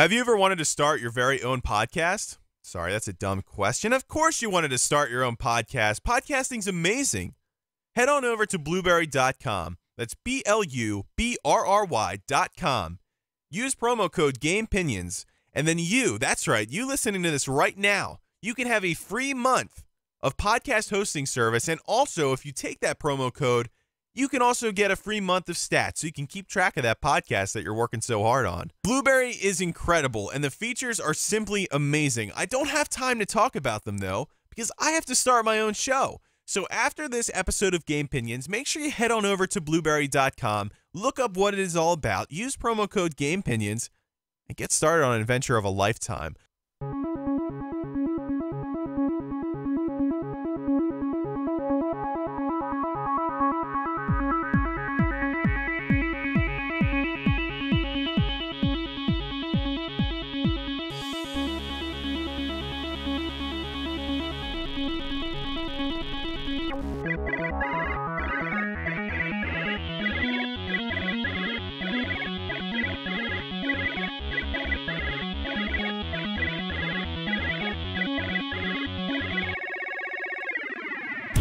Have you ever wanted to start your very own podcast? Sorry, that's a dumb question. Of course you wanted to start your own podcast. Podcasting's amazing. Head on over to blubrry.com. That's BLUBRRY.com. Use promo code Gamepinions, and then that's right, you listening to this right now, you can have a free month of podcast hosting service, and also if you take that promo code, you can also get a free month of stats so you can keep track of that podcast that you're working so hard on. Blubrry is incredible, and the features are simply amazing. I don't have time to talk about them, though, because I have to start my own show. So after this episode of Gamepinions, make sure you head on over to blubrry.com, look up what it is all about, use promo code Gamepinions, and get started on an adventure of a lifetime.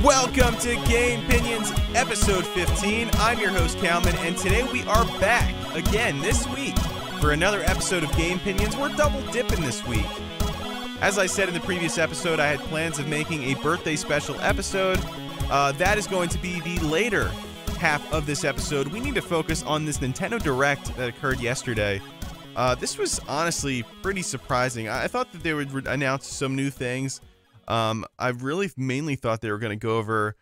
Welcome to Gamepinions, episode 15. I'm your host, Calman, and today we are back again this week for another episode of Gamepinions. We're double dipping this week. As I said in the previous episode, I had plans of making a birthday special episode. That is going to be the later half of this episode. We need to focus on this Nintendo Direct that occurred yesterday. This was honestly pretty surprising. I thought that they would announce some new things. I really mainly thought they were going to go over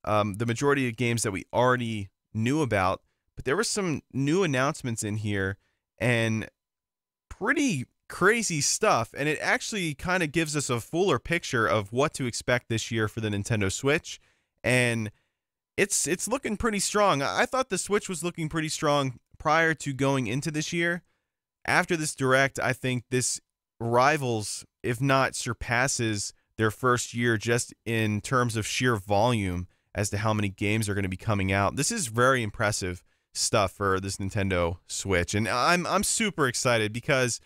the majority of games that we already knew about, but there were some new announcements in here and pretty crazy stuff, and it actually kind of gives us a fuller picture of what to expect this year for the Nintendo Switch, and it's looking pretty strong. I thought the Switch was looking pretty strong prior to going into this year. After this Direct, I think this rivals, if not surpasses, their first year just in terms of sheer volume as to how many games are going to be coming out. This is very impressive stuff for this Nintendo Switch, and I'm super excited because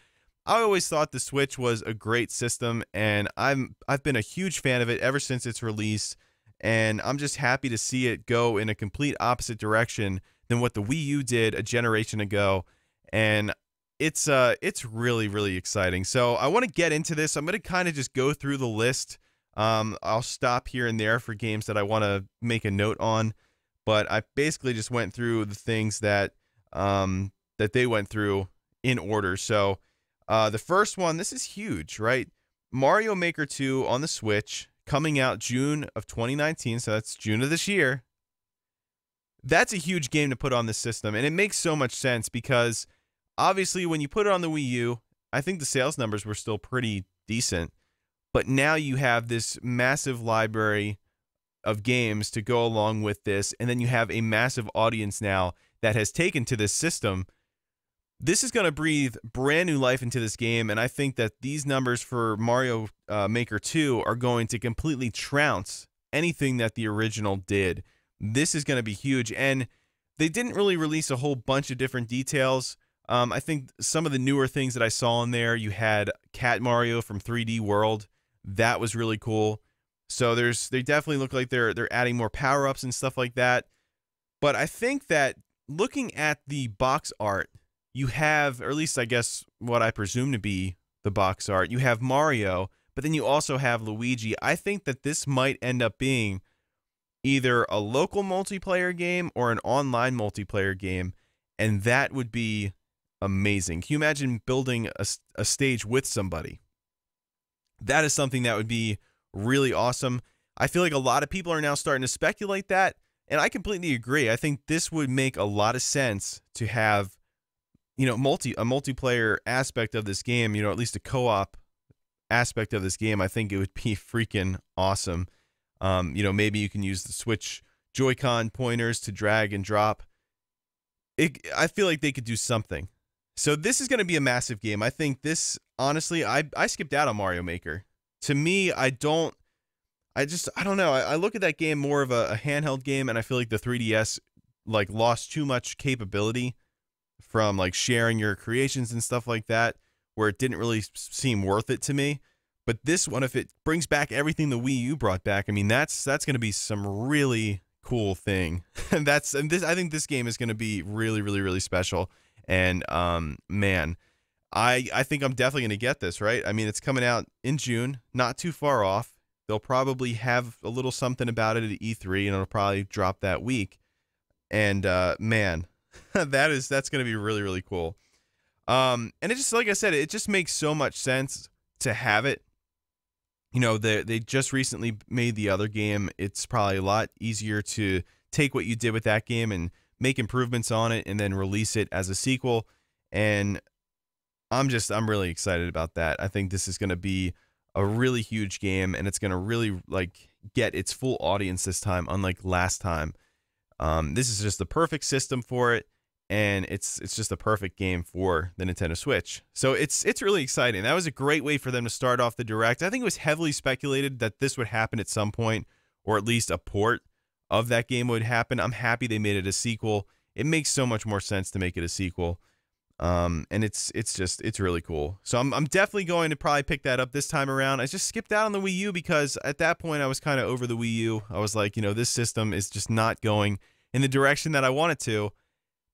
I always thought the Switch was a great system, and I've been a huge fan of it ever since its release, and I'm just happy to see it go in a complete opposite direction than what the Wii U did a generation ago, and it's really, really exciting. So I want to get into this. I'm going to kind of just go through the list. I'll stop here and there for games that I want to make a note on, but I basically just went through the things that that they went through in order. So the first one, this is huge, right? Mario Maker 2 on the Switch, coming out June of 2019, so that's June of this year. That's a huge game to put on this system, and it makes so much sense because obviously, when you put it on the Wii U, I think the sales numbers were still pretty decent. But now you have this massive library of games to go along with this, and then you have a massive audience now that has taken to this system. This is going to breathe brand new life into this game, and I think that these numbers for Mario Maker 2 are going to completely trounce anything that the original did. This is going to be huge, and they didn't really release a whole bunch of different details. I think some of the newer things that I saw in there, you had Cat Mario from 3D World. That was really cool. So they definitely look like they're adding more power-ups and stuff like that. But I think that looking at the box art, you have, or at least I guess what I presume to be the box art, you have Mario, but then you also have Luigi. I think that this might end up being either a local multiplayer game or an online multiplayer game, and that would be amazing. Can you imagine building a stage with somebody? That is something that would be really awesome. I feel like a lot of people are now starting to speculate that, and I completely agree. I think this would make a lot of sense to have, a multiplayer aspect of this game, at least a co-op aspect of this game. I think it would be freaking awesome. Maybe you can use the Switch Joy-Con pointers to drag and drop. I feel like they could do something. So this is going to be a massive game. I think this, honestly, I skipped out on Mario Maker. To me, I don't know. I look at that game more of a handheld game, and I feel like the 3DS lost too much capability from sharing your creations and stuff like that. where it didn't really seem worth it to me. But this one, if it brings back everything the Wii U brought back, I mean, that's going to be some really cool thing. And I think this game is going to be really, really, really special. And man, I think I'm definitely going to get this, right? I mean, it's coming out in June, not too far off. They'll probably have a little something about it at E3, and it'll probably drop that week. And man, that's going to be really, really cool. And it just, like I said, it just makes so much sense to have it. You know, they just recently made the other game. It's probably a lot easier to take what you did with that game and make improvements on it and then release it as a sequel. And I'm really excited about that. I think this is going to be a really huge game, and it's going to really like get its full audience this time, unlike last time. This is just the perfect system for it. And it's just a perfect game for the Nintendo Switch. So it's really exciting. That was a great way for them to start off the Direct. I think it was heavily speculated that this would happen at some point, or at least a port of that game would happen. I'm happy they made it a sequel. It makes so much more sense to make it a sequel. And it's really cool. So I'm definitely going to probably pick that up this time around. I just skipped out on the Wii U because at that point I was kind of over the Wii U. I was like, you know, this system is just not going in the direction that I want it to.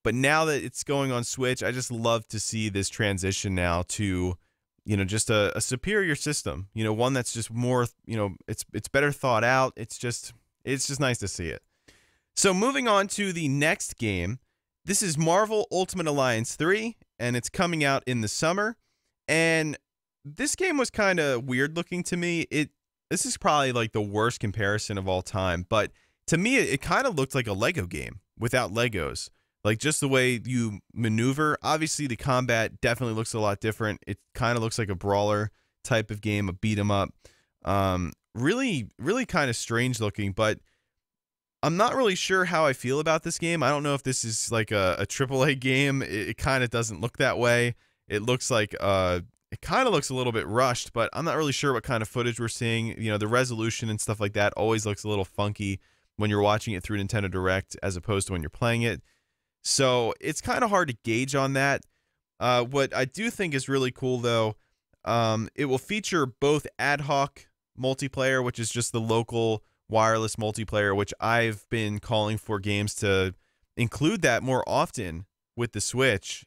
But now that it's going on Switch, I just love to see this transition now to, you know, just a superior system. You know, one that's just more, you know, it's better thought out. It's just nice to see it. So moving on to the next game. This is Marvel Ultimate Alliance 3, and it's coming out in the summer. And this game was kind of weird looking to me. This is probably like the worst comparison of all time, but to me, it kind of looked like a Lego game without Legos. Like just the way you maneuver. Obviously, the combat definitely looks a lot different. It kind of looks like a brawler type of game, a beat 'em up. Really, really kind of strange looking, but I'm not really sure how I feel about this game. I don't know if this is like a AAA game. It kind of doesn't look that way. It looks like it kind of looks a little bit rushed, but I'm not really sure what kind of footage we're seeing. You know, the resolution and stuff like that always looks a little funky when you're watching it through Nintendo Direct as opposed to when you're playing it. So it's kind of hard to gauge on that. What I do think is really cool, though, it will feature both ad hoc multiplayer, which is just the local wireless multiplayer, which I've been calling for games to include that more often with the Switch,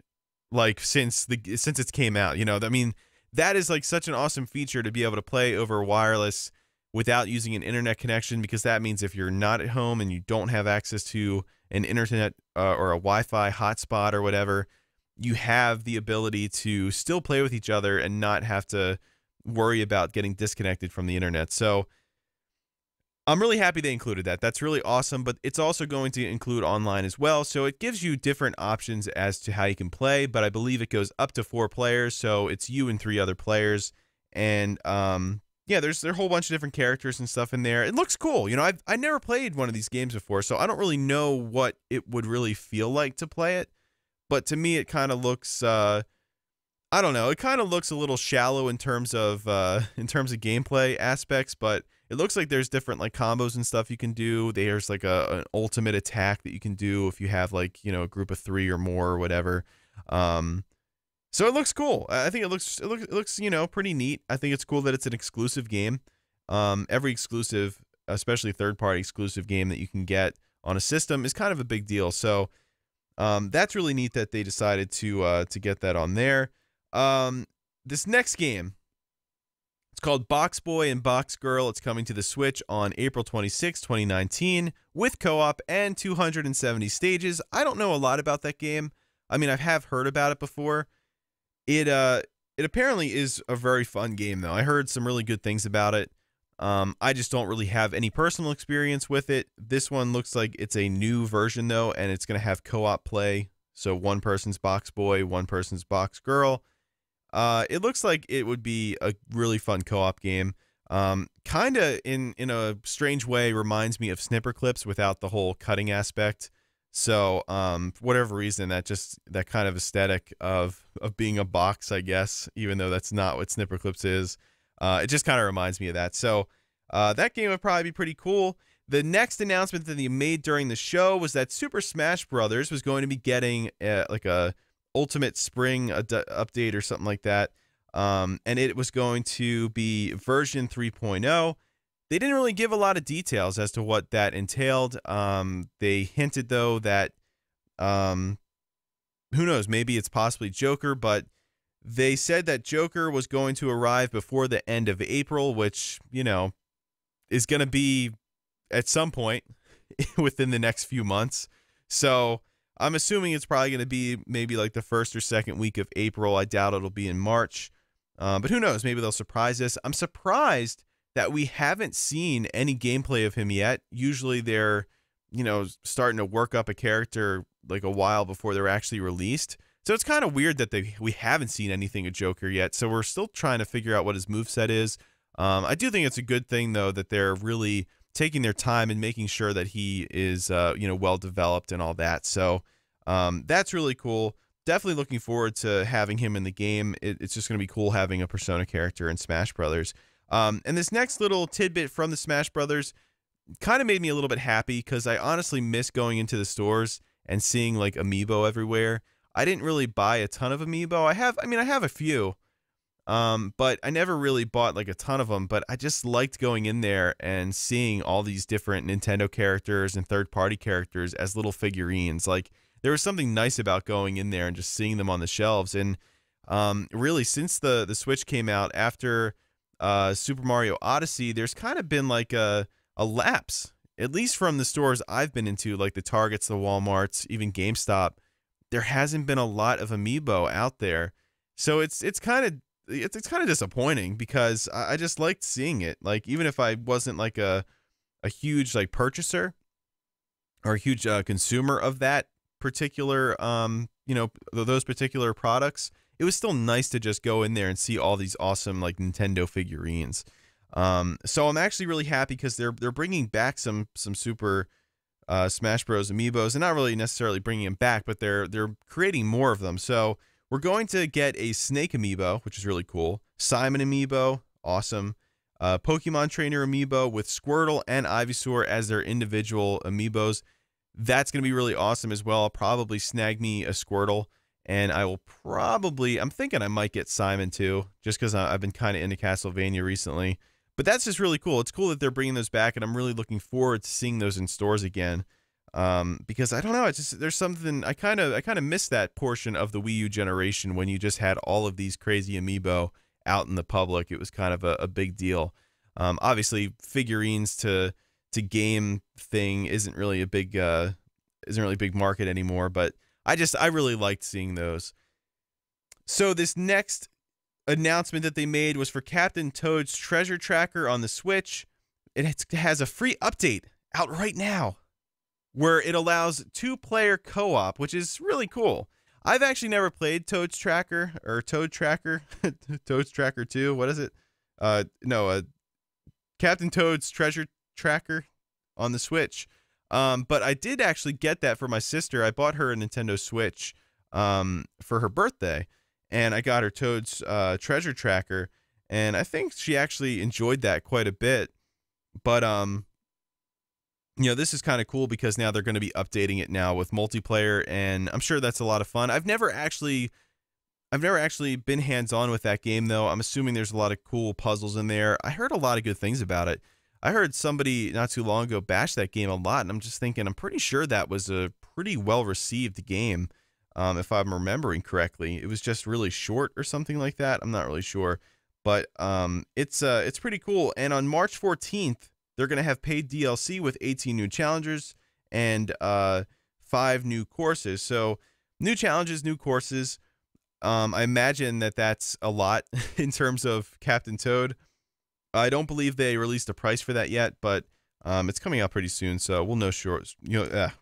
like since it came out. You know, I mean, that is like such an awesome feature to be able to play over wireless without using an internet connection, because that means if you're not at home and you don't have access to an internet or a Wi-Fi hotspot or whatever, you have the ability to still play with each other and not have to worry about getting disconnected from the internet. So I'm really happy they included that. That's really awesome, but it's also going to include online as well. So it gives you different options as to how you can play, but I believe it goes up to 4 players. So it's you and 3 other players. And yeah, there's a whole bunch of different characters and stuff in there. It looks cool. You know, I never played one of these games before, so I don't really know what it would really feel like to play it. But to me, it kind of looks, I don't know. It kind of looks a little shallow in terms of gameplay aspects, but it looks like there's different like combos and stuff you can do. There's like an ultimate attack that you can do if you have like, you know, a group of 3 or more or whatever. So it looks cool. I think it looks, you know, pretty neat. I think it's cool that it's an exclusive game. Every exclusive, especially third-party exclusive game that you can get on a system is kind of a big deal. So that's really neat that they decided to get that on there. This next game, it's called Box Boy and Box Girl. It's coming to the Switch on April 26, 2019 with co-op and 270 stages. I don't know a lot about that game. I mean, I have heard about it before. It apparently is a very fun game, though. I heard some really good things about it. I just don't really have any personal experience with it. This one looks like it's a new version, though, and it's going to have co-op play. So one person's Box Boy, one person's Box Girl. It looks like it would be a really fun co-op game. Kind of in a strange way reminds me of Snipper Clips without the whole cutting aspect. So, for whatever reason, that kind of aesthetic of being a box, I guess, even though that's not what Snipper Clips is, it just kind of reminds me of that. So, that game would probably be pretty cool. The next announcement that they made during the show was that Super Smash Brothers was going to be getting like a Ultimate Spring update or something like that. and it was going to be version 3.0. They didn't really give a lot of details as to what that entailed. They hinted, though, that who knows, maybe it's possibly Joker, but they said that Joker was going to arrive before the end of April, which, you know, is going to be at some point within the next few months. So I'm assuming it's probably going to be maybe like the first or second week of April. I doubt it'll be in March. But who knows? Maybe they'll surprise us. I'm surprised that we haven't seen any gameplay of him yet. Usually they're, you know, starting to work up a character like a while before they're actually released. So it's kind of weird that we haven't seen anything of Joker yet. So we're still trying to figure out what his moveset is. I do think it's a good thing, though, that they're really taking their time and making sure that he is, you know, well developed and all that. So that's really cool. Definitely looking forward to having him in the game. It's just going to be cool having a Persona character in Smash Brothers. And this next little tidbit from the Smash Brothers kind of made me a little bit happy because I honestly miss going into the stores and seeing like amiibo everywhere. I didn't really buy a ton of amiibo. I have a few, but I never really bought like a ton of them. But I just liked going in there and seeing all these different Nintendo characters and third-party characters as little figurines. Like there was something nice about going in there and just seeing them on the shelves. And really, since the Switch came out after Super Mario Odyssey, there's kind of been like a lapse, at least from the stores I've been into, like the Targets, the Walmarts, even GameStop. There hasn't been a lot of amiibo out there, so it's kind of disappointing because I just liked seeing it. Like even if I wasn't like a huge like purchaser or a huge consumer of that particular you know, those particular products, it was still nice to just go in there and see all these awesome like Nintendo figurines. So I'm actually really happy because they're bringing back some Super Smash Bros. Amiibos, and not really necessarily bringing them back, but they're creating more of them. So we're going to get a Snake Amiibo, which is really cool. Simon Amiibo, awesome. Pokemon Trainer Amiibo with Squirtle and Ivysaur as their individual Amiibos. That's going to be really awesome as well. I'll probably snag me a Squirtle, and I will probably, I'm thinking I might get Simon too, just because I've been kind of into Castlevania recently. But that's just really cool. It's cool that they're bringing those back, and I'm really looking forward to seeing those in stores again. Because I don't know, it's just there's something I kind of miss that portion of the Wii U generation when you just had all of these crazy amiibo out in the public. It was kind of a big deal. Obviously, figurines to game thing isn't really a big market anymore. But I really liked seeing those. So this next announcement that they made was for Captain Toad's Treasure Tracker on the Switch. It has a free update out right now where it allows 2-player co-op, which is really cool. I've actually never played Toad's Tracker or Toad Tracker, Toad's Tracker 2. What is it? Captain Toad's Treasure Tracker on the Switch. But I did actually get that for my sister. I bought her a Nintendo Switch for her birthday. And I got her Toad's Treasure Tracker, and I think she actually enjoyed that quite a bit. But you know, this is kind of cool because now they're going to be updating it now with multiplayer, and I'm sure that's a lot of fun. I've never actually been hands-on with that game though. I'm assuming there's a lot of cool puzzles in there. I heard a lot of good things about it. I heard somebody not too long ago bash that game a lot, and I'm just thinking I'm pretty sure that was a pretty well-received game. If I'm remembering correctly, it was just really short or something like that. I'm not really sure, but it's pretty cool. And on March 14th, they're gonna have paid DLC with 18 new challengers and 5 new courses. So new challenges, new courses. I imagine that's a lot in terms of Captain Toad. I don't believe they released a price for that yet, but it's coming out pretty soon, so we'll know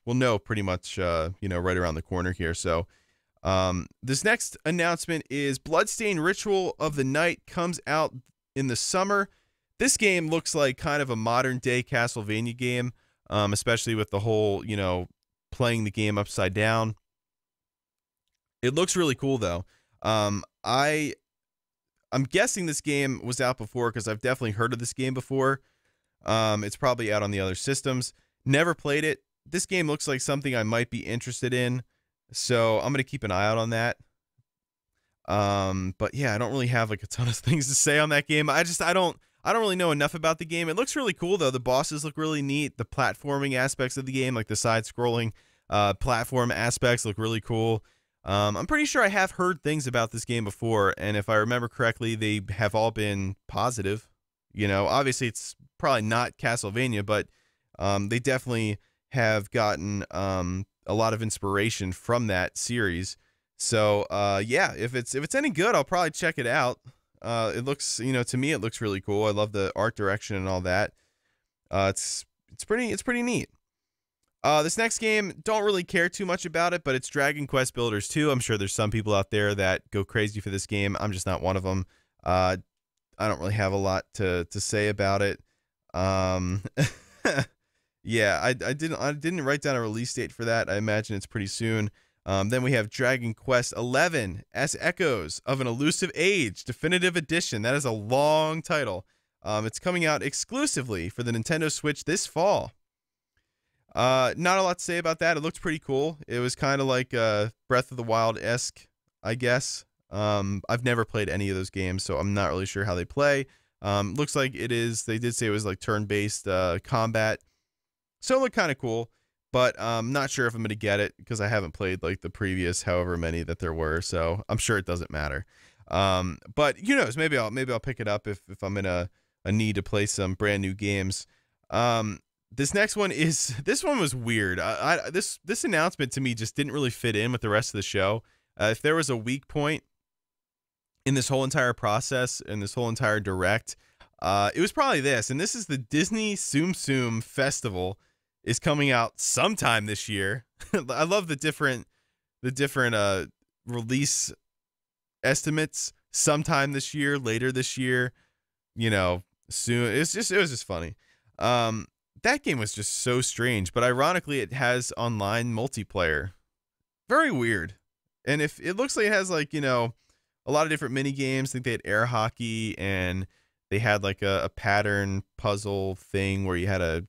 we'll know pretty much right around the corner here. So this next announcement is Bloodstained Ritual of the Night comes out in the summer. This game looks like kind of a modern day Castlevania game, especially with the whole, playing the game upside down. It looks really cool though. I'm guessing this game was out before because I've definitely heard of this game before. It's probably out on the other systems. Never played it. This game looks like something I might be interested in, so I'm going to keep an eye out on that. But yeah, I don't really have like a ton of things to say on that game. I don't really know enough about the game. It looks really cool though. The bosses look really neat. The platforming aspects of the game, like the side-scrolling platform aspects, look really cool. I'm pretty sure I have heard things about this game before, and if I remember correctly, they have all been positive. You know, obviously it's probably not Castlevania, but they definitely have gotten a lot of inspiration from that series. So yeah, if it's any good, I'll probably check it out. It looks, you know, to me it looks really cool. I love the art direction and all that. It's pretty neat. This next game, don't really care too much about it, but it's Dragon Quest Builders 2. I'm sure there's some people out there that go crazy for this game. I'm just not one of them. I don't really have a lot to say about it. Yeah, I didn't write down a release date for that. I imagine it's pretty soon. Then we have Dragon Quest 11 as Echoes of an Elusive Age Definitive Edition. That is a long title. It's coming out exclusively for the Nintendo Switch this fall. Not a lot to say about that. It looks pretty cool. It was kind of like Breath of the Wild-esque, I guess. I've never played any of those games, so I'm not really sure how they play. Looks like it is. They did say it was like turn-based combat, so it looked kind of cool. But I'm not sure if I'm gonna get it because I haven't played like the previous however many that there were. So I'm sure it doesn't matter. But who knows? Maybe I'll pick it up if I'm in a need to play some brand new games. This next one was weird. This announcement to me just didn't really fit in with the rest of the show. If there was a weak point in this whole entire process and this whole entire direct, it was probably this. And this is the Disney Tsum Tsum Festival is coming out sometime this year. I love the different release estimates. Sometime this year, later this year, you know, soon. It was just funny. That game was just so strange, but ironically, it has online multiplayer. Very weird. And if it looks like it has like, you know, a lot of different mini games. I think they had air hockey and they had like a pattern puzzle thing where you had to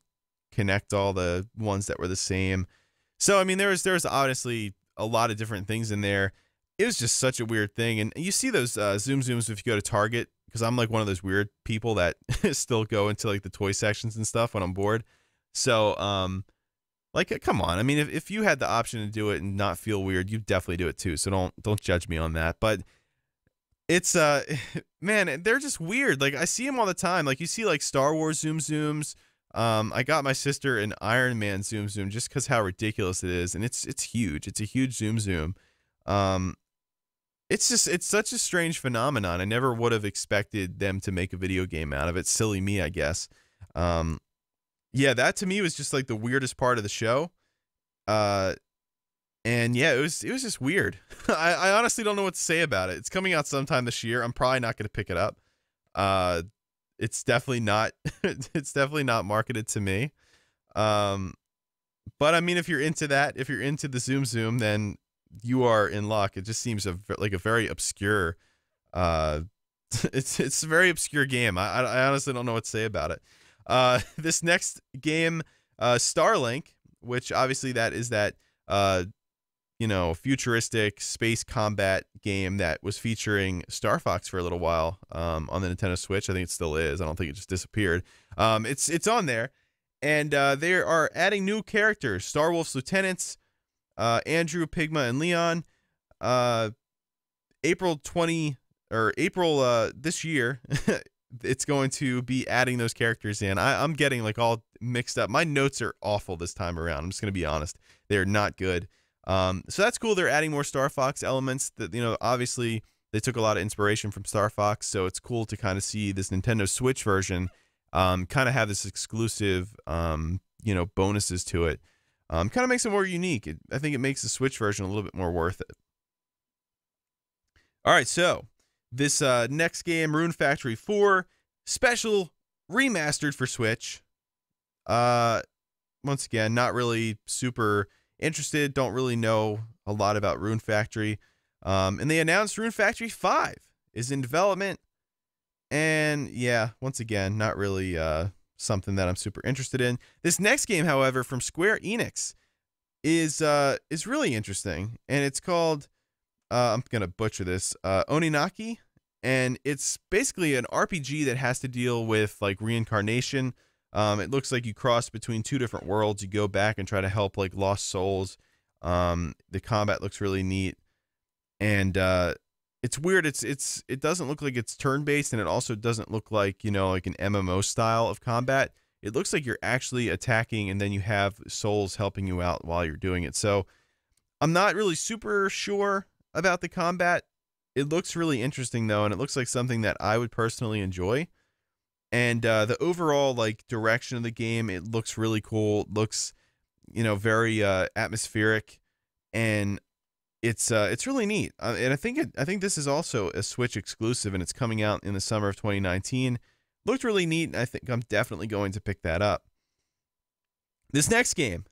connect all the ones that were the same. So I mean, there was honestly a lot of different things in there. It was just such a weird thing. And you see those Zoom Zooms if you go to Target, because I'm like one of those weird people that still go into like the toy sections and stuff when I'm bored. So like, come on. I mean, if you had the option to do it and not feel weird, you'd definitely do it too. So don't judge me on that. But it's man, they're just weird. Like I see them all the time. Like you see like Star Wars Zoom Zooms. I got my sister an Iron Man Zoom Zoom just because how ridiculous it is, and it's huge. It's a huge Zoom Zoom. It's such a strange phenomenon. I never would have expected them to make a video game out of it. Silly me, I guess. Yeah, that to me was just like the weirdest part of the show. And yeah, it was just weird. I honestly don't know what to say about it. It's coming out sometime this year. I'm probably not going to pick it up. It's definitely not it's definitely not marketed to me. But I mean, if you're into that, if you're into the Zoom Zoom, then you are in luck. It just seems like a very obscure it's a very obscure game. I honestly don't know what to say about it. This next game, Starlink, which obviously that is that you know, futuristic space combat game that was featuring Star Fox for a little while on the Nintendo Switch. I think it still is. I don't think it just disappeared. It's on there, and they are adding new characters: Star Wolf's lieutenants, Andrew, Pigma, and Leon. April this year, it's going to be adding those characters in. I'm getting like all mixed up. My notes are awful this time around. I'm just gonna be honest; they are not good. So that's cool. They're adding more Star Fox elements. That, you know, obviously they took a lot of inspiration from Star Fox, so it's cool to kind of see this Nintendo Switch version kind of have this exclusive you know, bonuses to it. Kind of makes it more unique. I think it makes the Switch version a little bit more worth it. All right, so this next game, Rune Factory 4, special remastered for Switch. Once again, not really super interested, don't really know a lot about Rune Factory. And they announced Rune Factory 5 is in development. And yeah, once again, not really something that I'm super interested in. This next game, however, from Square Enix is really interesting. And it's called I'm gonna butcher this, Oninaki, and it's basically an RPG that has to deal with like reincarnation. It looks like you cross between two different worlds. You go back and try to help like lost souls. The combat looks really neat, and it's weird. It doesn't look like it's turn-based, and it also doesn't look like, you know, like an MMO style of combat. It looks like you're actually attacking, and then you have souls helping you out while you're doing it. So I'm not really super sure about the combat. It looks really interesting though, and it looks like something that I would personally enjoy. And the overall like direction of the game, it looks really cool. It looks, you know, very atmospheric, and it's really neat. And I think this is also a Switch exclusive, and it's coming out in the summer of 2019. Looked really neat, and I think I'm definitely going to pick that up. This next game,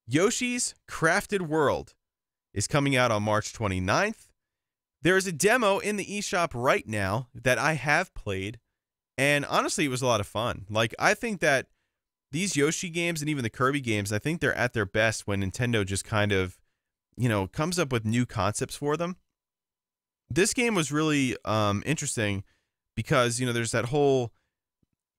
Yoshi's Crafted World, is coming out on March 29th. There is a demo in the eShop right now that I have played, and honestly, it was a lot of fun. Like, I think that these Yoshi games and even the Kirby games, I think they're at their best when Nintendo just kind of, you know, comes up with new concepts for them. This game was really interesting because, you know, there's that whole,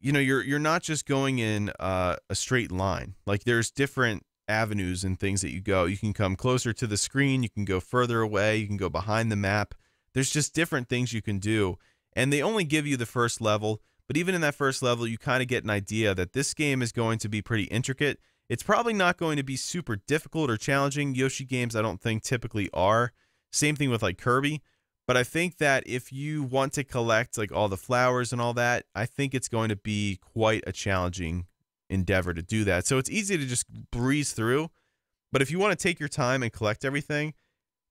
you know, you're not just going in a straight line. Like, there's different avenues and things that you go. You can come closer to the screen, you can go further away, you can go behind the map. There's just different things you can do, and they only give you the first level, but even in that first level you kind of get an idea that this game is going to be pretty intricate. It's probably not going to be super difficult or challenging. Yoshi games I don't think typically are. Same thing with like Kirby, but I think that if you want to collect like all the flowers and all that, I think it's going to be quite a challenging endeavor to do that. So it's easy to just breeze through, but if you want to take your time and collect everything,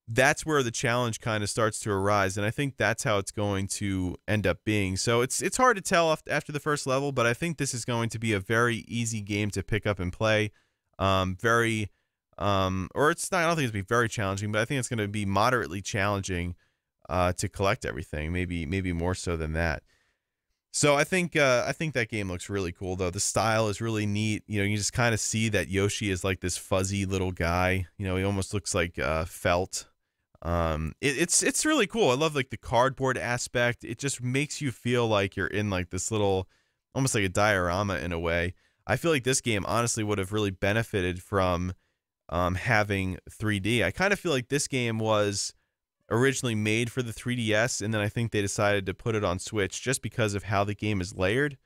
that's where the challenge kind of starts to arise, and I think that's how it's going to end up being. So it's hard to tell after the first level, but I think this is going to be a very easy game to pick up and play. Or it's not, I don't think it's going to be very challenging, but I think it's going to be moderately challenging to collect everything, maybe more so than that. So I think that game looks really cool though. The style is really neat. You know, you just kind of see that Yoshi is like this fuzzy little guy. You know, he almost looks like felt. It's really cool. I love like the cardboard aspect. It just makes you feel like you're in like this little, almost like a diorama in a way. I feel like this game honestly would have really benefited from having 3D. I kind of feel like this game was originally made for the 3DS, and then I think they decided to put it on Switch just because of how the game is layered.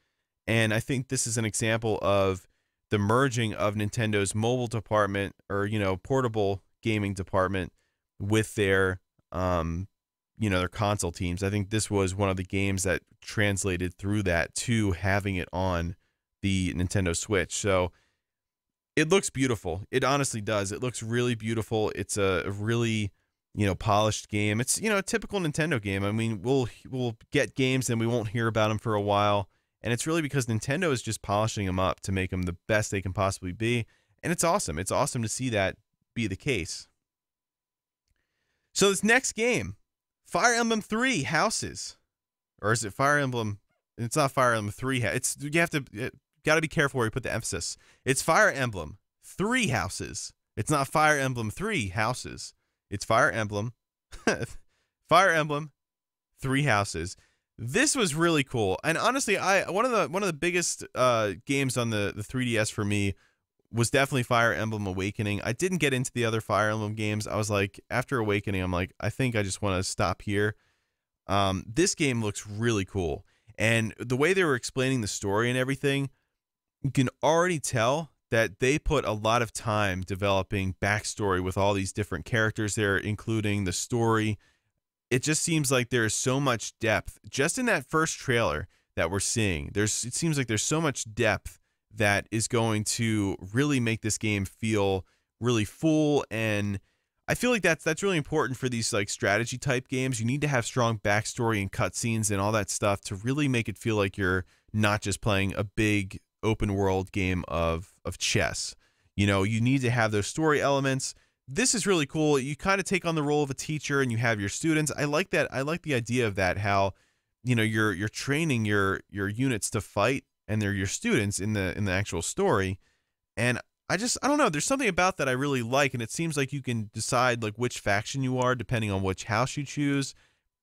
And I think this is an example of the merging of Nintendo's mobile department, or, you know, portable gaming department, with their their console teams. I think this was one of the games that translated through that to having it on the Nintendo Switch. So it looks beautiful. It honestly does. It looks really beautiful. It's a really, you know, polished game. It's, you know, a typical Nintendo game. I mean, we'll get games and we won't hear about them for a while, and it's really because Nintendo is just polishing them up to make them the best they can possibly be, and it's awesome. It's awesome to see that be the case. So this next game, Fire Emblem 3 Houses, or is it Fire Emblem? It's not Fire Emblem 3. Got to be careful where you put the emphasis. It's Fire Emblem 3 Houses. It's not Fire Emblem 3 Houses. It's Fire Emblem, Fire Emblem 3 Houses. This was really cool, and honestly, one of the biggest games on the 3DS for me was definitely Fire Emblem Awakening. I didn't get into the other Fire Emblem games. I was like, after Awakening, I'm like, I think I just want to stop here. This game looks really cool, and the way they were explaining the story and everything, you can already tell that they put a lot of time developing backstory with all these different characters there, including the story. It just seems like there is so much depth just in that first trailer that we're seeing. It seems like there's so much depth that is going to really make this game feel really full, and I feel like that's really important for these like strategy type games. You need to have strong backstory and cutscenes and all that stuff to really make it feel like you're not just playing a big open world game of chess. You know, you need to have those story elements. This is really cool. You kind of take on the role of a teacher and you have your students. I like that. I like the idea of that, how, you know, you're training your units to fight, and they're your students in the actual story. And I don't know. There's something about that I really like, and it seems like you can decide like which faction you are depending on which house you choose.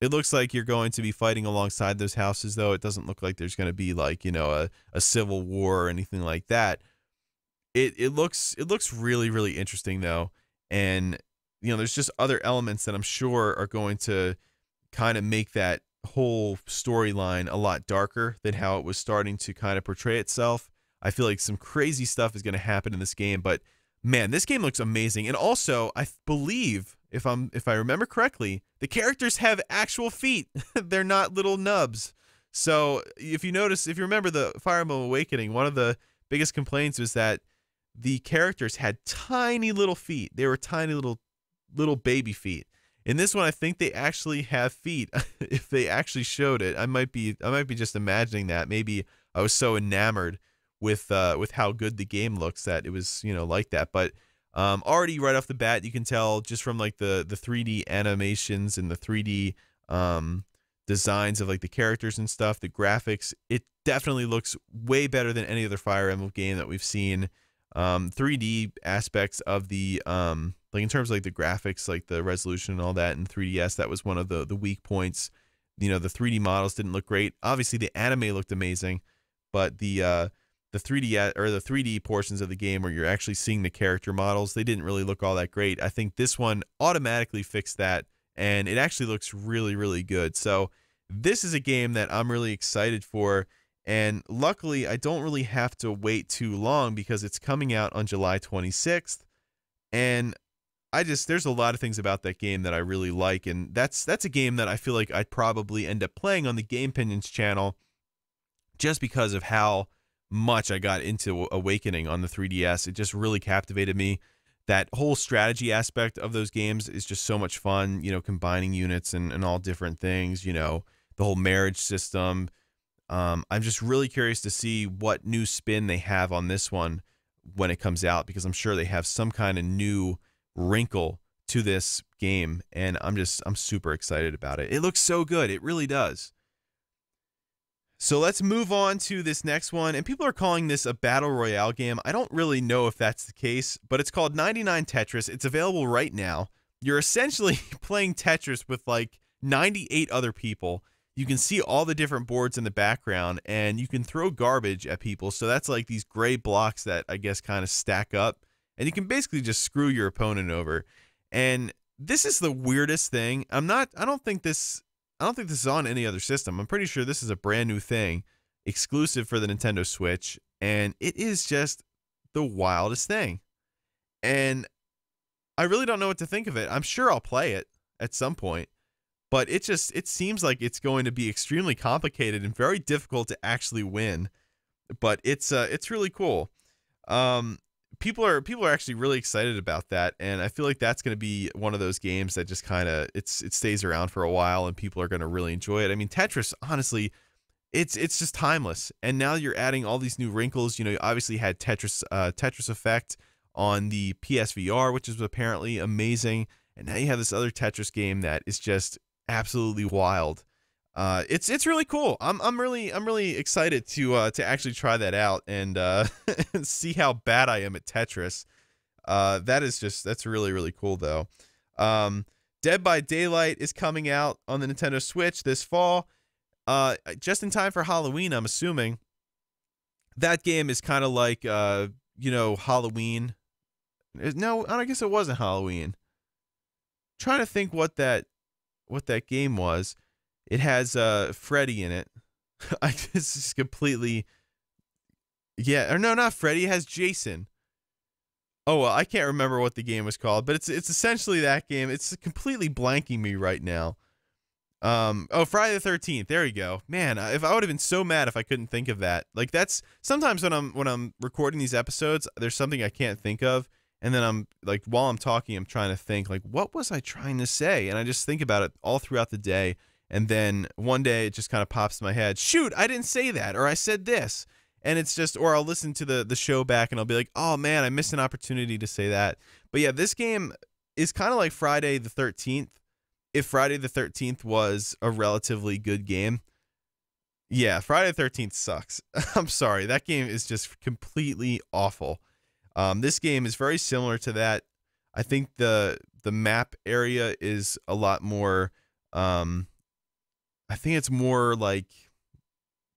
It looks like you're going to be fighting alongside those houses, though. It doesn't look like there's going to be like, a civil war or anything like that. It looks really, really interesting though. And there's just other elements that I'm sure are going to kind of make that whole storyline a lot darker than how it was starting to kind of portray itself. I feel like some crazy stuff is going to happen in this game, but man, this game looks amazing. And also, I believe if I remember correctly, the characters have actual feet. They're not little nubs. So, if you remember the Fire Emblem Awakening, one of the biggest complaints was that the characters had tiny little feet. They were tiny little baby feet. In this one, I think they actually have feet. If they actually showed it, I might be just imagining that. Maybe I was so enamored with how good the game looks that it was like that. But already right off the bat, you can tell just from like the 3D animations and the 3D designs of like the characters and stuff, the graphics. It definitely looks way better than any other Fire Emblem game that we've seen. 3D aspects of the like in terms of like the graphics, like the resolution and all that in 3DS, that was one of the weak points. The 3D models didn't look great. Obviously the anime looked amazing, but the 3D or the 3D portions of the game where you're actually seeing the character models, they didn't really look all that great. I think this one automatically fixed that, and it actually looks really, really good. So this is a game that I'm really excited for. And luckily, I don't really have to wait too long because it's coming out on July 26th. And there's a lot of things about that game that I really like. And that's a game that I feel like I'd probably end up playing on the Gamepinions channel just because of how much I got into Awakening on the 3DS. It just really captivated me. That whole strategy aspect of those games is just so much fun, combining units and all different things, the whole marriage system. I'm just really curious to see what new spin they have on this one when it comes out, because I'm sure they have some kind of new wrinkle to this game, and I'm super excited about it. It looks so good. It really does. So let's move on to this next one, and people are calling this a battle royale game. I don't really know if that's the case, but it's called 99 Tetris. It's available right now. You're essentially playing Tetris with like 98 other people. You can see all the different boards in the background, and you can throw garbage at people. So that's like these gray blocks that I guess kind of stack up, and you can basically just screw your opponent over. And this is the weirdest thing. I don't think this is on any other system. I'm pretty sure this is a brand new thing, exclusive for the Nintendo Switch, and it is just the wildest thing. And I really don't know what to think of it. I'm sure I'll play it at some point. But it seems like it's going to be extremely complicated and very difficult to actually win. But it's really cool. People are actually really excited about that, and I feel like that's going to be one of those games that just kind of it stays around for a while, and people are going to really enjoy it. I mean, Tetris, honestly, it's just timeless. And now you're adding all these new wrinkles. You obviously had Tetris Effect on the PSVR, which is apparently amazing, and now you have this other Tetris game that is just absolutely wild. It's really cool. I'm really excited to actually try that out and see how bad I am at Tetris. That's really, really cool though. Dead by Daylight is coming out on the Nintendo Switch this fall, just in time for Halloween, I'm assuming. That game is kind of like Halloween. No, I guess it wasn't Halloween. I'm trying to think what that game was. It has Freddy in it. This is completely, yeah, or no, not Freddy. It has Jason. Oh well, I can't remember what the game was called, but it's essentially that game. It's completely blanking me right now. Oh, Friday the 13th. There you go. Man, if I would have been so mad if I couldn't think of that. Like, that's sometimes when I'm recording these episodes, there's something I can't think of. And then I'm like, while I'm talking, I'm trying to think, like, what was I trying to say? And I just think about it all throughout the day. And then one day it just kind of pops in my head. Shoot, I didn't say that. Or I said this. And it's just, or I'll listen to the show back and I'll be like, oh man, I missed an opportunity to say that. But yeah, this game is kind of like Friday the 13th. If Friday the 13th was a relatively good game. Yeah, Friday the 13th sucks. I'm sorry. That game is just completely awful. This game is very similar to that. I think the map area is a lot more. I think it's more like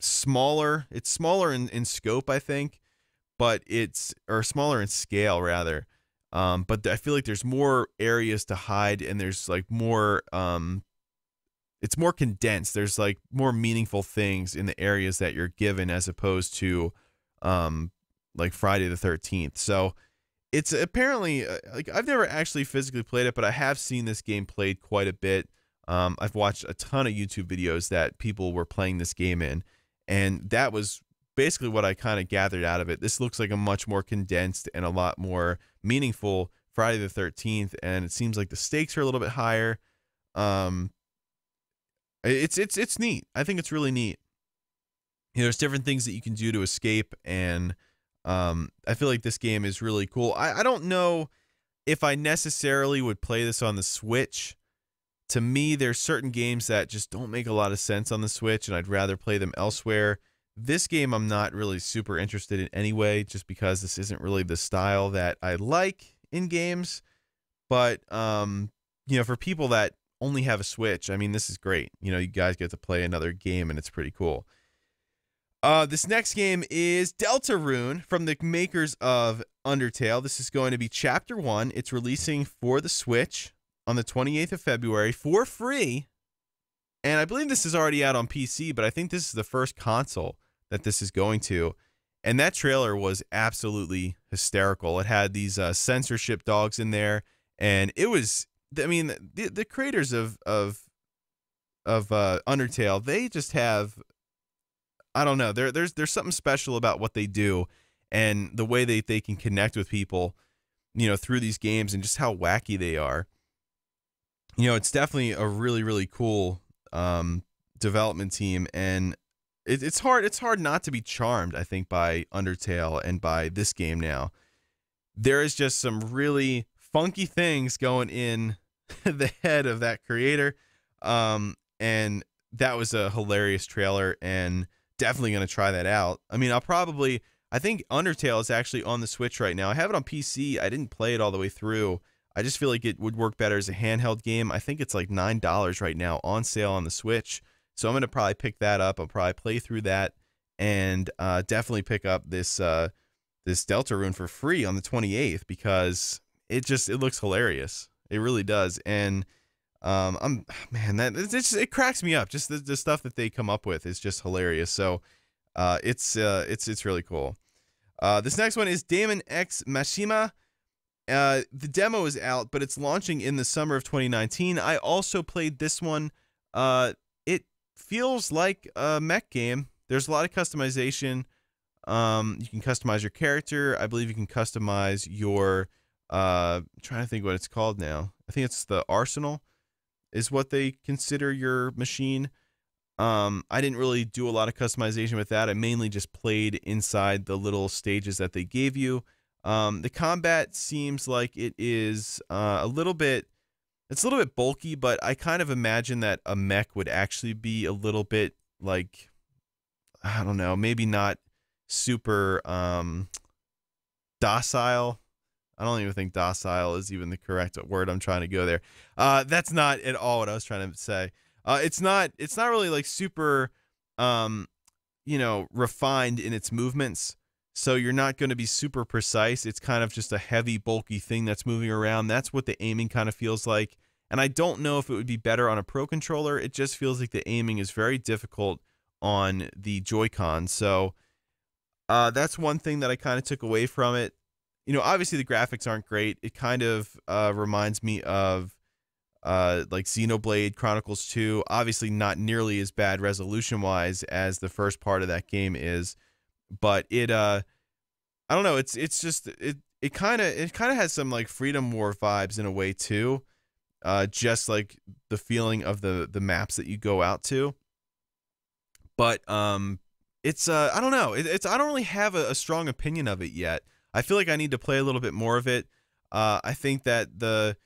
smaller. It's smaller in scope, I think, but or smaller in scale rather. But I feel like there's more areas to hide, and there's like more. It's more condensed. There's like more meaningful things in the areas that you're given as opposed to, like Friday the 13th. So it's apparently like I've never actually physically played it, but I have seen this game played quite a bit. I've watched a ton of YouTube videos that people were playing this game in, and that was basically what I kind of gathered out of it. This looks like a much more condensed and a lot more meaningful Friday the 13th, and it seems like the stakes are a little bit higher. It's neat. I think it's really neat. You know, there's different things that you can do to escape, and I feel like this game is really cool. I don't know if I necessarily would play this on the Switch. To me, there's certain games that just don't make a lot of sense on the Switch, and I'd rather play them elsewhere. This game I'm not really super interested in anyway, just because this isn't really the style that I like in games. But, you know, for people that only have a Switch, I mean, this is great. You know, you guys get to play another game, and it's pretty cool. This next game is Deltarune from the makers of Undertale. This is going to be Chapter 1. It's releasing for the Switch on the 28th of February for free. And I believe this is already out on PC, but I think this is the first console that this is going to. And that trailer was absolutely hysterical. It had these censorship dogs in there, and it was, I mean, the creators of Undertale, they just have, I don't know, there's something special about what they do and the way they can connect with people, you know, through these games, and just how wacky they are. You know, it's definitely a really, really cool development team, and it's hard not to be charmed, I think, by Undertale and by this game now. There is just some really funky things going in the head of that creator, and that was a hilarious trailer, and definitely going to try that out. I mean, I think Undertale is actually on the Switch right now. I have it on PC. I didn't play it all the way through. I just feel like it would work better as a handheld game. I think it's like $9 right now on sale on the Switch. So I'm going to probably pick that up. I'll probably play through that, and definitely pick up this Deltarune for free on the 28th, because it looks hilarious. It really does. And it cracks me up. Just the stuff that they come up with is just hilarious. So it's really cool. This next one is Daemon X Machina. The demo is out, but it's launching in the summer of 2019. I also played this one. It feels like a mech game. There's a lot of customization. You can customize your character. I believe you can customize your, I'm trying to think what it's called now. I think it's the arsenal is what they consider your machine. I didn't really do a lot of customization with that. I mainly just played inside the little stages that they gave you. The combat seems like it is it's a little bit bulky, but I kind of imagine that a mech would actually be a little bit like, I don't know, maybe not super docile. I don't even think docile is even the correct word I'm trying to go there. That's not at all what I was trying to say. It's not really like super refined in its movements. So you're not going to be super precise. It's kind of just a heavy, bulky thing that's moving around. That's what the aiming kind of feels like. And I don't know if it would be better on a Pro Controller. It just feels like the aiming is very difficult on the Joy-Con. So that's one thing that I kind of took away from it. You know, obviously the graphics aren't great. It kind of reminds me of like Xenoblade Chronicles 2. Obviously not nearly as bad resolution-wise as the first part of that game is. But it I don't know, it kind of has some like Freedom War vibes in a way too, just like the feeling of the maps that you go out to. But it's I don't know, I don't really have a strong opinion of it yet. I feel like I need to play a little bit more of it. I think that the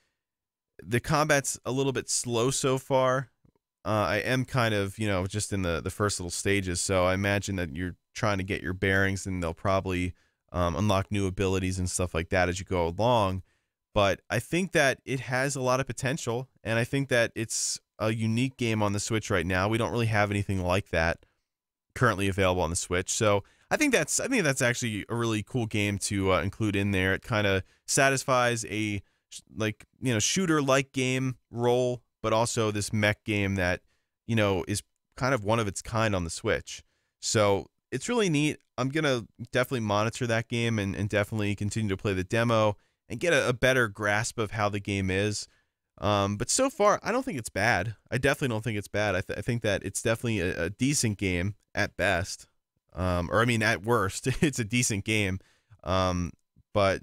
combat's a little bit slow so far. I am kind of, just in the first little stages, so I imagine that you're trying to get your bearings, and they'll probably unlock new abilities and stuff like that as you go along. But I think that it has a lot of potential, and I think that it's a unique game on the Switch right now. We don't really have anything like that currently available on the Switch. So I think that's actually a really cool game to include in there. It kind of satisfies a shooter-like game role, but also this mech game that is kind of one of its kind on the Switch. So it's really neat. I'm gonna definitely monitor that game and definitely continue to play the demo and get a better grasp of how the game is. But so far, I don't think it's bad. I definitely don't think it's bad. I think that it's definitely a decent game at best. At worst, it's a decent game. But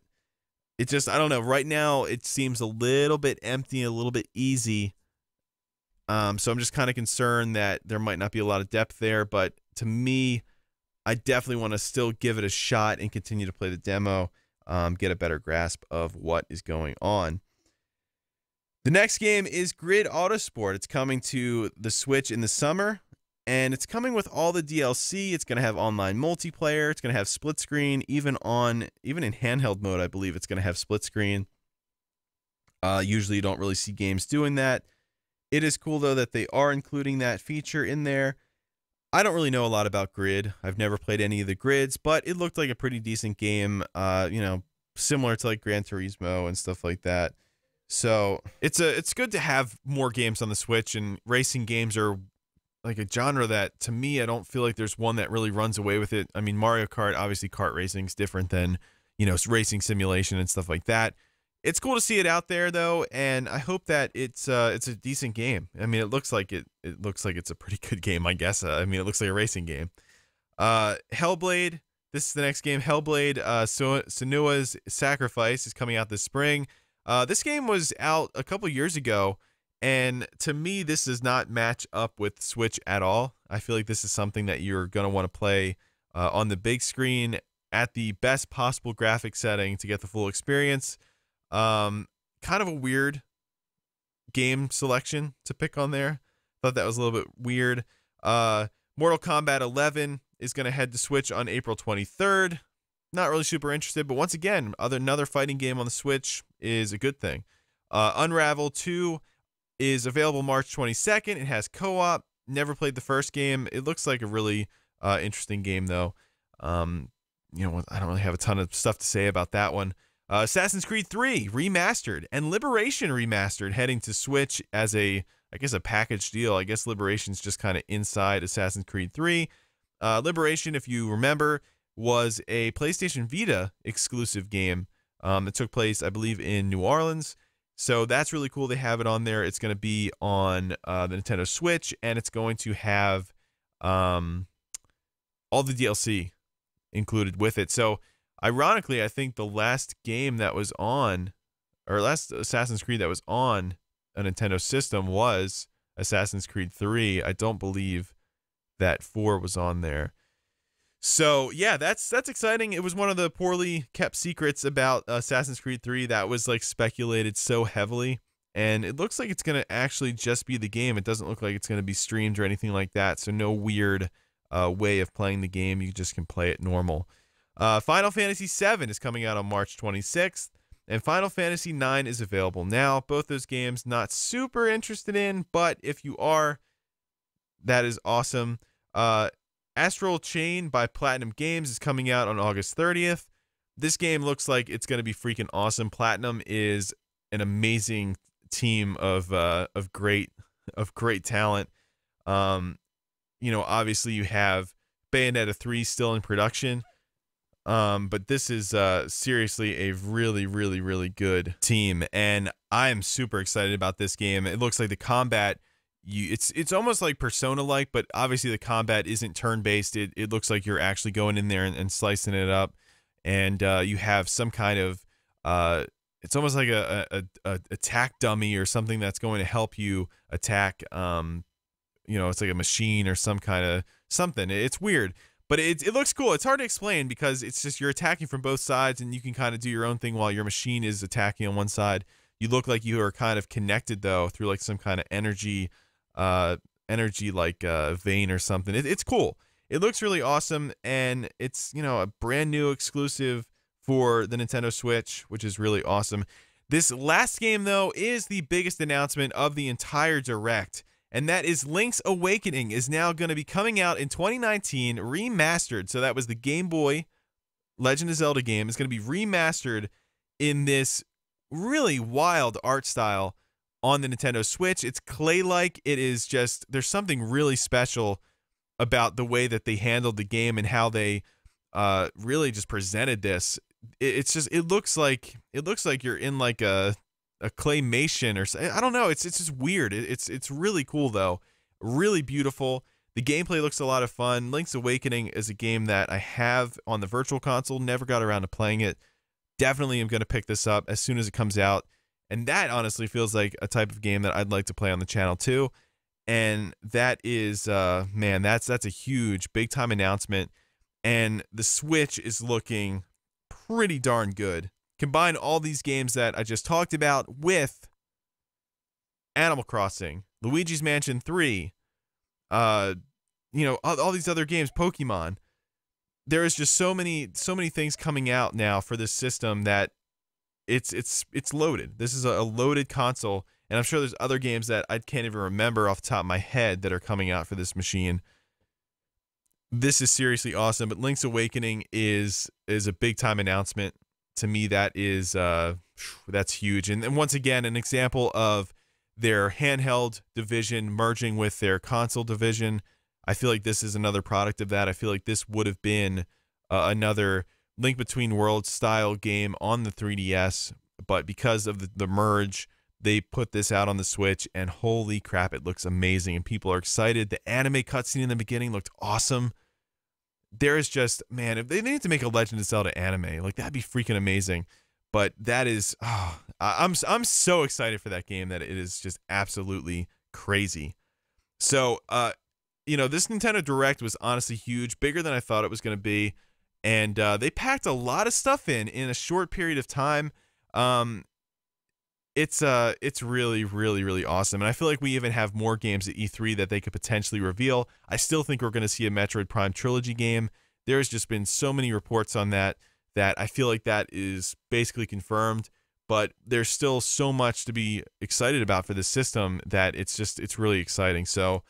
it just, I don't know. Right now, it seems a little bit empty, a little bit easy. So I'm just kind of concerned that there might not be a lot of depth there. But to me, I definitely want to still give it a shot and continue to play the demo. Get a better grasp of what is going on. The next game is Grid Autosport. It's coming to the Switch in the summer, and it's coming with all the DLC. It's going to have online multiplayer. It's going to have split screen, even in handheld mode. I believe it's going to have split screen. Usually, you don't really see games doing that. It is cool though that they are including that feature in there. I don't really know a lot about Grid. I've never played any of the Grids, but it looked like a pretty decent game, similar to like Gran Turismo and stuff like that. So it's good to have more games on the Switch, and racing games are like a genre that, to me, I don't feel like there's one that really runs away with it. I mean, Mario Kart, obviously kart racing is different than, racing simulation and stuff like that. It's cool to see it out there though, and I hope that it's a decent game. I mean, it looks like it's a pretty good game, I guess. It looks like a racing game. Hellblade, this is the next game. Hellblade, Senua's Sacrifice is coming out this spring. This game was out a couple years ago, and to me, this does not match up with Switch at all. I feel like this is something that you're going to want to play on the big screen at the best possible graphic setting to get the full experience. Kind of a weird game selection to pick on there. Thought that was a little bit weird. Mortal Kombat 11 is going to head to Switch on April 23rd. Not really super interested, but once again, another fighting game on the Switch is a good thing. Unravel 2 is available March 22nd. It has co-op. Never played the first game. It looks like a really interesting game, though. I don't really have a ton of stuff to say about that one. Assassin's Creed 3 Remastered and Liberation Remastered heading to Switch as a package deal. I guess Liberation's just kind of inside Assassin's Creed 3. Liberation, if you remember, was a PlayStation Vita exclusive game that took place, I believe, in New Orleans. So that's really cool. They have it on there. It's going to be on the Nintendo Switch, and it's going to have all the DLC included with it. So ironically, I think the last game that was on, or last Assassin's Creed that was on a Nintendo system was Assassin's Creed 3. I don't believe that 4 was on there. So yeah, that's exciting. It was one of the poorly kept secrets about Assassin's Creed 3 that was like speculated so heavily, and it looks like it's going to actually just be the game. It doesn't look like it's going to be streamed or anything like that, so no weird way of playing the game. You just can play it normal. Final Fantasy VII is coming out on March 26th, and Final Fantasy IX is available now. Both those games not super interested in, but if you are, that is awesome. Astral Chain by Platinum Games is coming out on August 30th. This game looks like it's going to be freaking awesome. Platinum is an amazing team of great talent. Obviously you have Bayonetta 3 still in production. But this is seriously a really, really, really good team, and I am super excited about this game. It looks like the combat, it's almost like Persona-like, but obviously the combat isn't turn-based. It looks like you're actually going in there and slicing it up, and you have some kind of it's almost like a attack dummy or something that's going to help you attack. It's like a machine or some kind of something. It's weird. But it looks cool. It's hard to explain because it's just you're attacking from both sides, and you can kind of do your own thing while your machine is attacking on one side. You look like you are kind of connected though through like some kind of energy like vein or something. It's cool. it looks really awesome, and it's, you know, a brand new exclusive for the Nintendo Switch, which is really awesome. This last game, though, is the biggest announcement of the entire Direct, and that is Link's Awakening is now going to be coming out in 2019, remastered. So that was the Game Boy Legend of Zelda game. It's going to be remastered in this really wild art style on the Nintendo Switch. It's clay-like. It is just, there's something really special about the way that they handled the game and how they really just presented this. It's just, it looks like you're in like a claymation or I don't know. It's just weird. It's really cool though. Really beautiful. The gameplay looks a lot of fun. Link's Awakening is a game that I have on the Virtual Console. Never got around to playing it. Definitely am going to pick this up as soon as it comes out. And that honestly feels like a type of game that I'd like to play on the channel too. And that is, man, that's a huge, big time announcement. And the Switch is looking pretty darn good. Combine all these games that I just talked about with Animal Crossing, Luigi's Mansion 3, you know, all these other games, Pokemon. There is just so many things coming out now for this system that it's loaded. This is a loaded console, and I'm sure there's other games that I can't even remember off the top of my head that are coming out for this machine. This is seriously awesome, but Link's Awakening is a big time announcement. To me, that is that's huge. And once again, an example of their handheld division merging with their console division. I feel like this is another product of that. I feel like this would have been another Link Between Worlds style game on the 3DS, but because of the merge, they put this out on the Switch, and holy crap, it looks amazing, and people are excited. The anime cutscene in the beginning looked awesome. There is just, man, if they need to make a Legend of Zelda anime, like that'd be freaking amazing. But that is, oh, I'm so excited for that game that it is just absolutely crazy. So, you know, this Nintendo Direct was honestly huge, bigger than I thought it was going to be, and they packed a lot of stuff in a short period of time. It's really, really, really awesome, and I feel like we even have more games at E3 that they could potentially reveal. I still think we're going to see a Metroid Prime Trilogy game. There's just been so many reports on that I feel like that is basically confirmed, but there's still so much to be excited about for this system that it's really exciting. So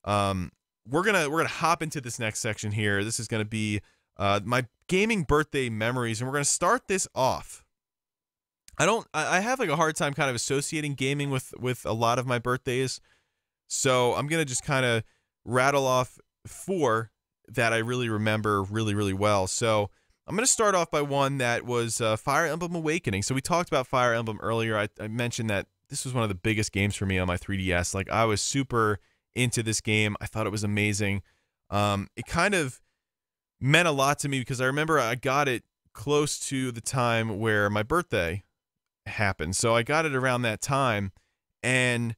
we're gonna hop into this next section here. This is gonna be my gaming birthday memories, and we're gonna start this off. I have like a hard time kind of associating gaming with a lot of my birthdays, so I'm gonna just kind of rattle off 4 that I really remember really, really well. So I'm going to start off by one that was Fire Emblem Awakening. So we talked about Fire Emblem earlier. I mentioned that this was one of the biggest games for me on my 3DS. Like, I was super into this game. I thought it was amazing. It kind of meant a lot to me because I remember I got it close to the time where my birthday happened. So I got it around that time. And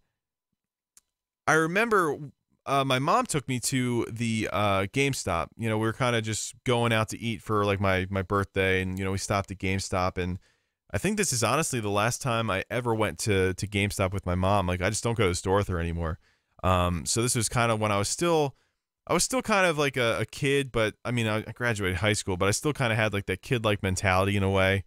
I remember my mom took me to the GameStop. You know, we were kind of just going out to eat for like my birthday, and you know, we stopped at GameStop, and I think this is honestly the last time I ever went to GameStop with my mom. Like, I just don't go to the store with her anymore. So this was kind of when I was still kind of like a kid, but I mean, I graduated high school, but I still kind of had like that kid-like mentality in a way.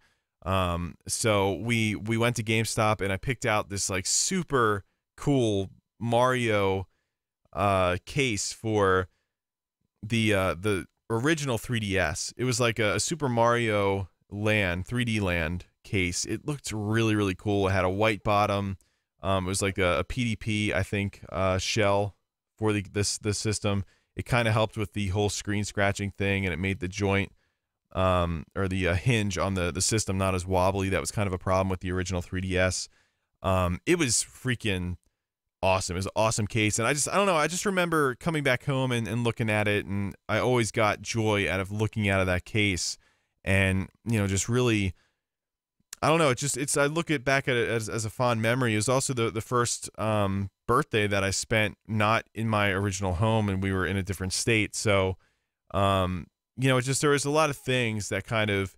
So we went to GameStop, and I picked out this like super cool Mario case for the original 3DS. It was like a Super Mario Land 3D Land case. It looked really, really cool. It had a white bottom. It was like a PDP, I think, shell for the system. It kind of helped with the whole screen scratching thing, and it made the joint or the hinge on the system not as wobbly. That was kind of a problem with the original 3DS. It was freaking awesome. It was an awesome case, and I don't know, I just remember coming back home and looking at it, and I always got joy out of looking out of that case, and you know, just really, I don't know, I look back at it as a fond memory. It was also the first birthday that I spent not in my original home, and we were in a different state. So you know, there was a lot of things that kind of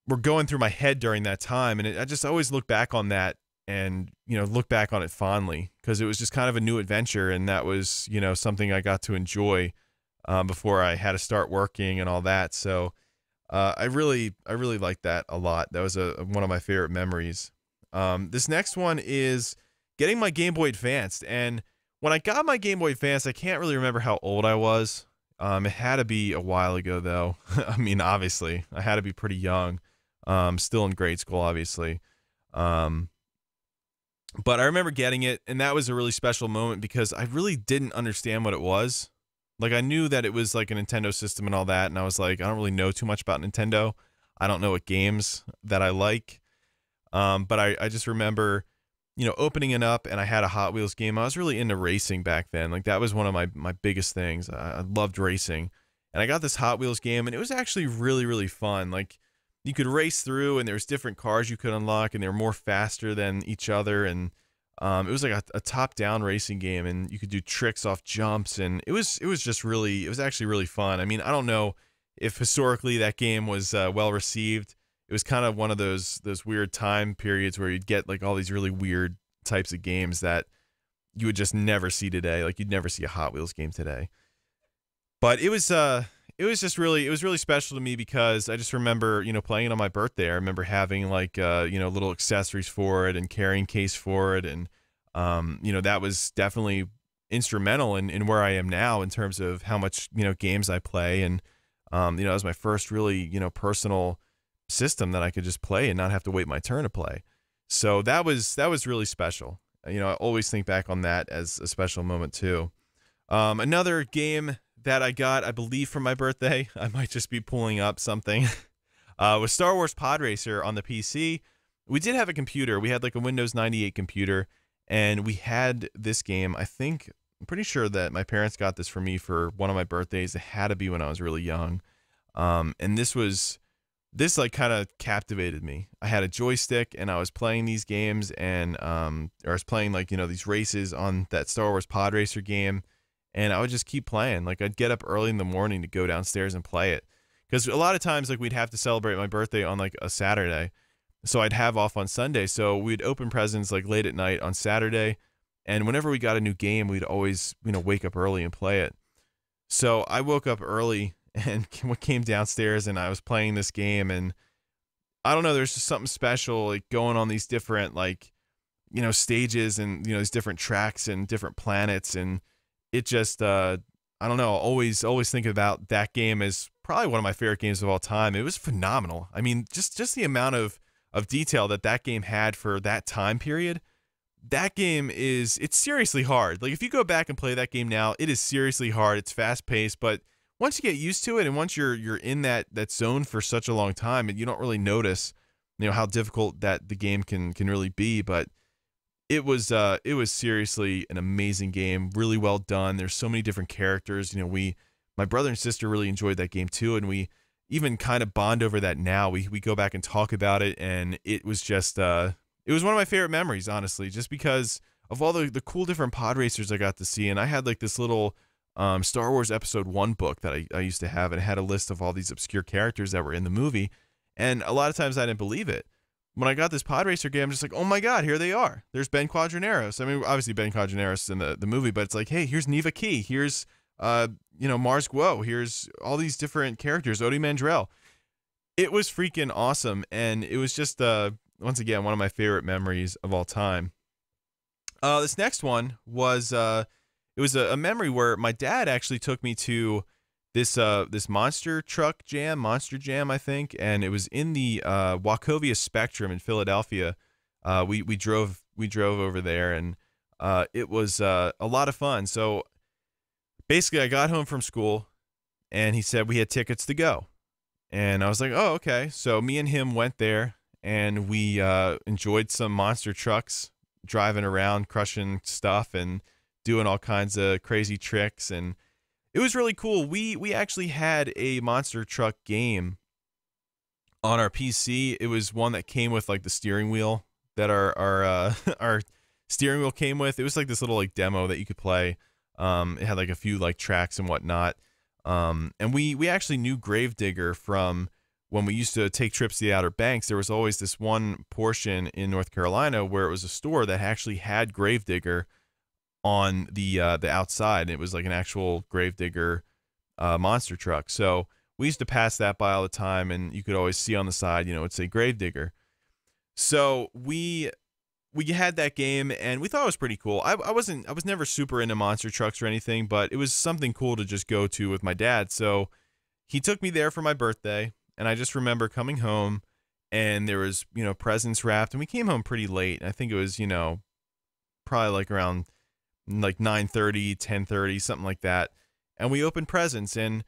were going through my head during that time, and I just always look back on that and, you know, look back on it fondly, because it was just kind of a new adventure, and that was, you know, something I got to enjoy before I had to start working and all that. So I really liked that a lot. That was one of my favorite memories. This next one is getting my Game Boy Advanced. And when I got my Game Boy Advance, I can't really remember how old I was. It had to be a while ago, though. I mean, obviously, I had to be pretty young. Still in grade school, obviously. But I remember getting it, and that was a really special moment because I really didn't understand what it was. Like, I knew that it was like a Nintendo system and all that, and I was like, I don't really know too much about Nintendo. I don't know what games that I like. But I just remember, opening it up, and I had a Hot Wheels game. I was really into racing back then. Like, that was one of my biggest things. I loved racing. And I got this Hot Wheels game, and it was actually really, really fun. Like, you could race through, and there's different cars you could unlock, and they were more faster than each other. And it was like a top-down racing game, and you could do tricks off jumps, and it was actually really fun. I mean, I don't know if historically that game was well received. It was kind of one of those weird time periods where you'd get like all these really weird types of games that you would just never see today. Like, you'd never see a Hot Wheels game today. But it was really special to me because I just remember, playing it on my birthday. I remember having like, little accessories for it and carrying case for it. And, that was definitely instrumental in where I am now in terms of how much, games I play. And, it was my first really, personal system that I could just play and not have to wait my turn to play. So that was really special. I always think back on that as a special moment too. Another game that I got, I believe, for my birthday, I might just be pulling up something, was Star Wars Pod Racer on the PC. We did have a computer. We had like a Windows 98 computer, and we had this game. I'm pretty sure that my parents got this for me for one of my birthdays. It had to be when I was really young. And this like kind of captivated me. I had a joystick, and I was playing these games, and or I was playing like, these races on that Star Wars Pod Racer game. And I would just keep playing. Like, I'd get up early in the morning to go downstairs and play it. Because a lot of times, like, we'd have to celebrate my birthday on, like, a Saturday. So I'd have off on Sunday. So we'd open presents, like, late at night on Saturday. And whenever we got a new game, we'd always, wake up early and play it. So I woke up early and came downstairs, and I was playing this game. And I don't know, there's just something special, like, going on these different, like, stages and, these different tracks and different planets. And it just, I don't know, always think about that game as probably one of my favorite games of all time. It was phenomenal. I mean, just the amount of detail that game had for that time period. That game it's seriously hard. Like, if you go back and play that game now, it is seriously hard. It's fast paced, but once you get used to it, and once you're in that zone for such a long time, and you don't really notice, how difficult that the game can really be. But it was seriously an amazing game, really well done. There's so many different characters. My brother and sister really enjoyed that game too, and we even kind of bond over that now. We go back and talk about it, and it was just it was one of my favorite memories, honestly, just because of all the cool different pod racers I got to see. And I had like this little Star Wars Episode 1 book that I used to have, and it had a list of all these obscure characters that were in the movie, and a lot of times I didn't believe it. When I got this pod racer game, I'm just like, oh my God, here they are. There's Ben Quadraneros. I mean, obviously Ben Quadraneros in the movie, but it's like, hey, here's Neva Key. Here's, Mars Guo. Here's all these different characters. Odie Mandrell. It was freaking awesome. And it was just, once again, one of my favorite memories of all time. This next one was, it was a memory where my dad actually took me to this Monster Jam, I think, and it was in the Wachovia Spectrum in Philadelphia. We drove over there, and it was a lot of fun. So basically, I got home from school, and he said we had tickets to go, and I was like, oh, okay. So me and him went there, and we enjoyed some monster trucks, driving around, crushing stuff, and doing all kinds of crazy tricks. And it was really cool. We actually had a monster truck game on our PC. It was one that came with like the steering wheel that our steering wheel came with. It was like this little like demo that you could play. It had like a few like tracks and whatnot. And we actually knew Gravedigger from when we used to take trips to the Outer Banks. There was always this one portion in North Carolina where it was a store that actually had Gravedigger on the outside. It was like an actual Gravedigger monster truck. So we used to pass that by all the time, and you could always see on the side, it'd say Gravedigger. So we had that game, and we thought it was pretty cool. I was never super into monster trucks or anything, but it was something cool to just go to with my dad. So he took me there for my birthday, and I just remember coming home, and there was, presents wrapped, and we came home pretty late. I think it was, probably like around like 9:30, 10:30, something like that. And we opened presents, and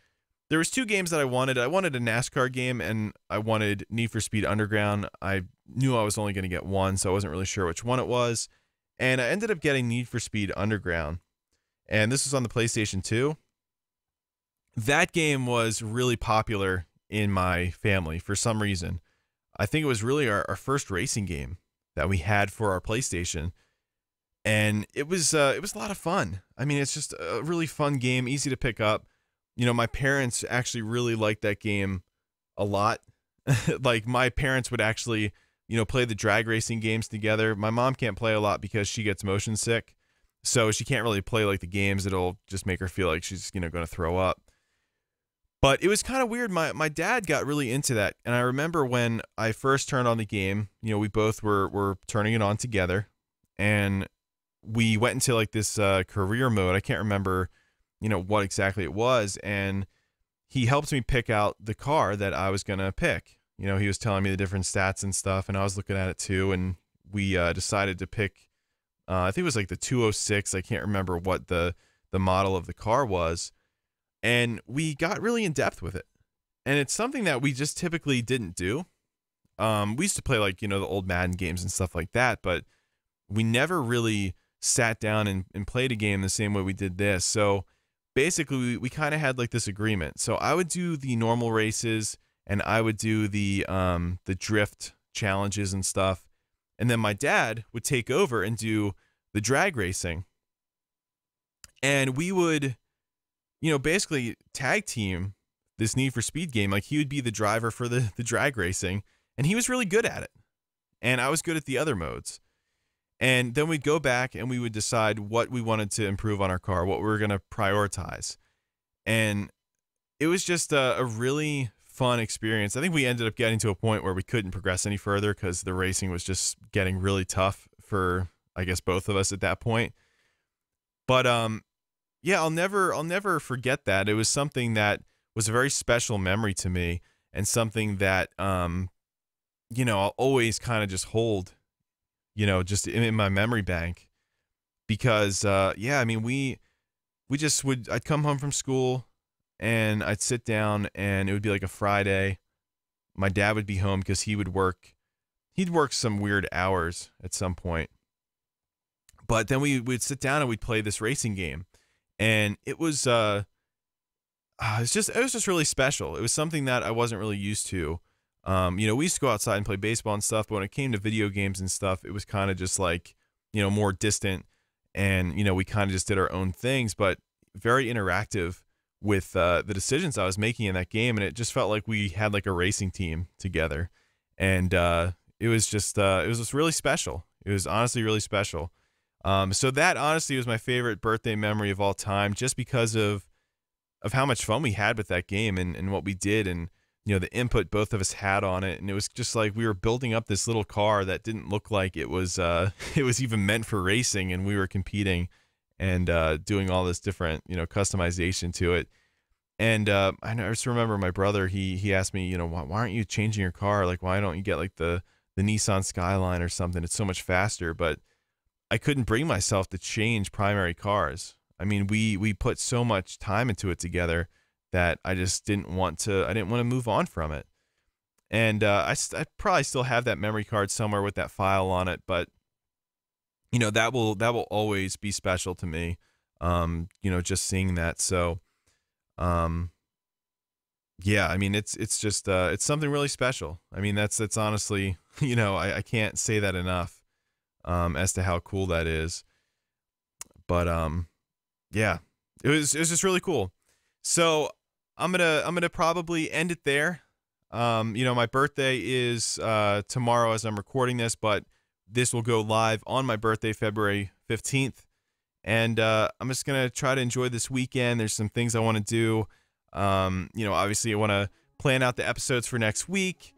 there was two games that I wanted. I wanted a NASCAR game, and I wanted Need for Speed Underground. I knew I was only going to get one, so I wasn't really sure which one it was. And I ended up getting Need for Speed Underground. And this was on the PlayStation 2. That game was really popular in my family for some reason. I think it was really our first racing game that we had for our PlayStation. And it was a lot of fun. I mean, it's just a really fun game, easy to pick up. My parents actually really liked that game a lot. Like, my parents would actually, play the drag racing games together. My mom can't play a lot because she gets motion sick. So she can't really play like the games. It'll just make her feel like she's, going to throw up. But it was kind of weird. My dad got really into that. And I remember when I first turned on the game, we both were turning it on together. And we went into like this career mode. I can't remember, what exactly it was. And he helped me pick out the car that I was going to pick. He was telling me the different stats and stuff. And I was looking at it too. And we decided to pick, I think it was like the 206. I can't remember what the model of the car was. And we got really in depth with it. And it's something that we just typically didn't do. We used to play like, the old Madden games and stuff like that, but we never really sat down and played a game the same way we did this. So basically we kind of had like this agreement. So I would do the normal races, and I would do the drift challenges and stuff. And then my dad would take over and do the drag racing. And we would, basically tag team this Need for Speed game. Like, he would be the driver for the drag racing, and he was really good at it. And I was good at the other modes. And then we'd go back and we would decide what we wanted to improve on our car, what we were going to prioritize. And it was just a really fun experience. I think we ended up getting to a point where we couldn't progress any further because the racing was just getting really tough for, I guess, both of us at that point. But yeah, I'll never forget that. It was something that was a very special memory to me, and something that I'll always kind of just hold, just in my memory bank. Because I mean, we just I'd come home from school, and I'd sit down, and it would be like a Friday. My dad would be home because he'd work some weird hours at some point. But then we'd sit down and we'd play this racing game. And it was just really special. It was something that I wasn't really used to. We used to go outside and play baseball and stuff, but when it came to video games and stuff, it was kind of just like, more distant, and, we kind of just did our own things, but very interactive with the decisions I was making in that game. And it just felt like we had like a racing team together. And it was just really special. It was honestly really special. So that honestly was my favorite birthday memory of all time, just because of how much fun we had with that game, and what we did, and, the input both of us had on it. And it was just like we were building up this little car that didn't look like it was even meant for racing, and we were competing and doing all this different, customization to it. And I just remember my brother, he asked me, why aren't you changing your car? Like, why don't you get like the Nissan Skyline or something? It's so much faster. But I couldn't bring myself to change primary cars. I mean, we put so much time into it together that I just didn't want to move on from it. And I probably still have that memory card somewhere with that file on it, but that will always be special to me. Just seeing that. So yeah, I mean, it's just it's something really special. I mean, that's honestly, I can't say that enough. As to how cool that is. But yeah, it was just really cool. So I'm gonna probably end it there. My birthday is tomorrow as I'm recording this, but this will go live on my birthday, February 15th. And I'm just gonna try to enjoy this weekend. There's some things I want to do. You know, obviously I want to plan out the episodes for next week,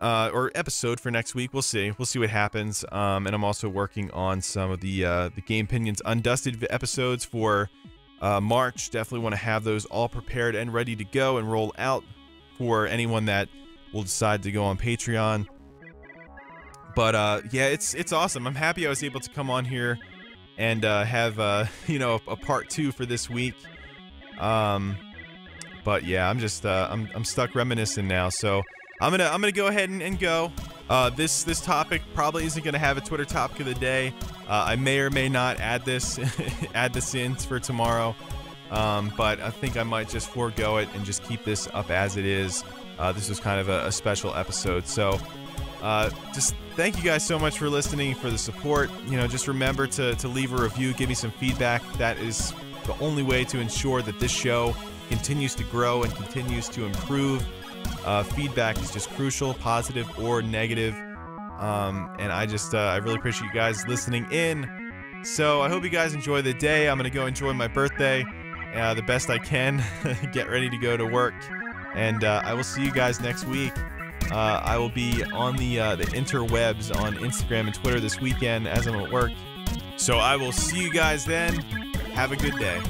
or episode for next week. We'll see what happens. And I'm also working on some of the Gamepinions Undusted episodes for March. Definitely want to have those all prepared and ready to go and roll out for anyone that will decide to go on Patreon. But yeah, it's awesome. I'm happy I was able to come on here and have you know, a part 2 for this week. But yeah, I'm just I'm stuck reminiscing now. So I'm gonna go ahead and go. This topic probably isn't gonna have a Twitter topic of the day. I may or may not add this in for tomorrow. But I think I might just forego it and just keep this up as it is. This was kind of a special episode. So just thank you guys so much for listening, for the support. You know, just remember to leave a review, give me some feedback. That is the only way to ensure that this show continues to grow and continues to improve. Feedback is just crucial, positive or negative. And I really appreciate you guys listening in. So I hope you guys enjoy the day. I'm gonna go enjoy my birthday the best I can. Get ready to go to work, and I will see you guys next week. I will be on the interwebs on Instagram and Twitter this weekend as I'm at work. So I will see you guys then. Have a good day.